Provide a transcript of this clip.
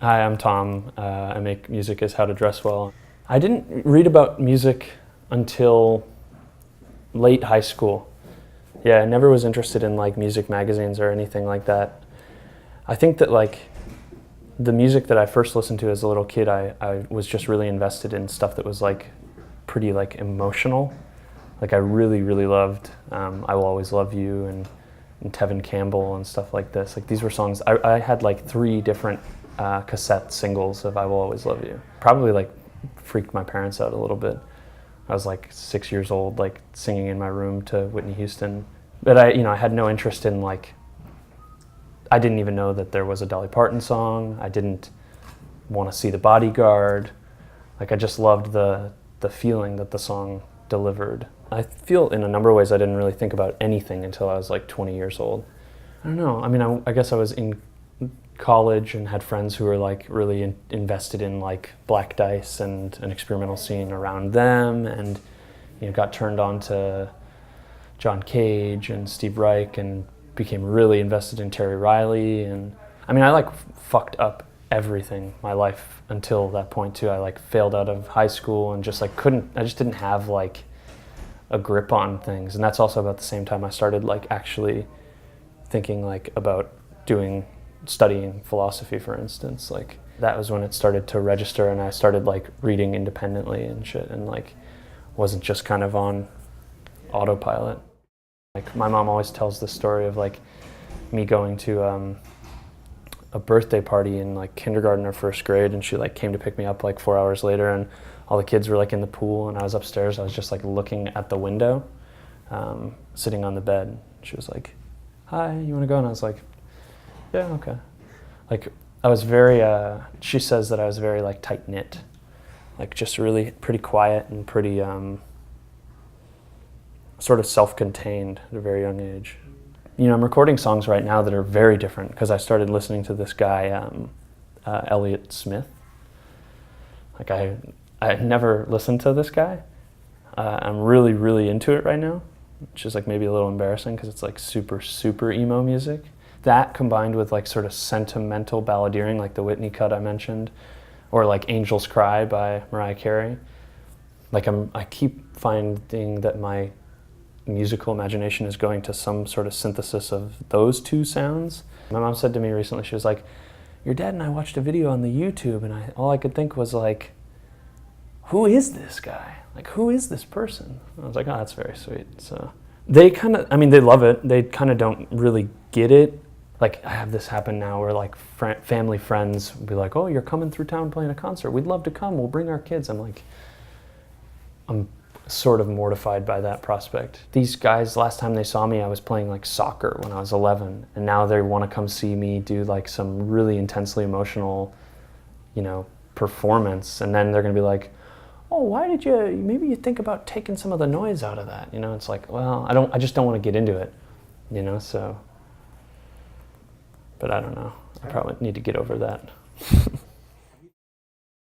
Hi, I'm Tom. I make music as How to Dress Well. I didn't read about music until late high school. Yeah, I never was interested in like music magazines or anything like that. I think that like the music that I first listened to as a little kid, I was just really invested in stuff that was like pretty like emotional. Like I really loved I Will Always Love You and Tevin Campbell and stuff like this. Like these were songs, I had like 3 different cassette singles of I Will Always Love You. Probably like freaked my parents out a little bit. I was like 6 years old, like singing in my room to Whitney Houston. But I had no interest in like, I didn't even know that there was a Dolly Parton song. I didn't want to see The Bodyguard. Like I just loved the feeling that the song delivered. I feel in a number of ways I didn't really think about anything until I was like 20 years old. I don't know, I mean, I guess I was in college and had friends who were like really invested in like Black Dice and an experimental scene around them, and got turned on to John Cage and Steve Reich and became really invested in Terry Riley. And I mean, I like fucked up everything my life until that point too. I like failed out of high school and just like I just didn't have like a grip on things. And that's also about the same time I started like actually thinking like about studying philosophy, for instance. Like that was when it started to register, and I started like reading independently and shit, and like wasn't just kind of on autopilot. Like my mom always tells the story of like me going to a birthday party in like kindergarten or first grade, and she like came to pick me up like 4 hours later, and all the kids were like in the pool and I was upstairs. I was just like looking at the window, sitting on the bed. She was like, "Hi, you want to go?" And I was like, "Yeah, okay." Like I was very, she says that I was very like tight knit, like just really pretty quiet and pretty sort of self-contained at a very young age. I'm recording songs right now that are very different because I started listening to this guy, Elliott Smith. Like I had never listened to this guy. I'm really into it right now, which is like maybe a little embarrassing because it's like super emo music. That combined with like sort of sentimental balladeering, like the Whitney cut I mentioned, or like Angels Cry by Mariah Carey. Like I keep finding that my musical imagination is going to some sort of synthesis of those 2 sounds. My mom said to me recently, she was like, "Your dad and I watched a video on the YouTube, and all I could think was like, who is this guy? Like, who is this person?" I was like, "Oh, that's very sweet." So they kind of, I mean, they love it. They kind of don't really get it. Like, I have this happen now where like family friends will be like, "Oh, you're coming through town playing a concert. We'd love to come. We'll bring our kids." I'm like, I'm sort of mortified by that prospect. These guys, last time they saw me, I was playing like soccer when I was 11, and now they want to come see me do like some really intensely emotional, performance, and then they're gonna be like, "Oh, why did maybe you think about taking some of the noise out of that?" It's like, well, I just don't want to get into it, so, but I don't know. I probably need to get over that.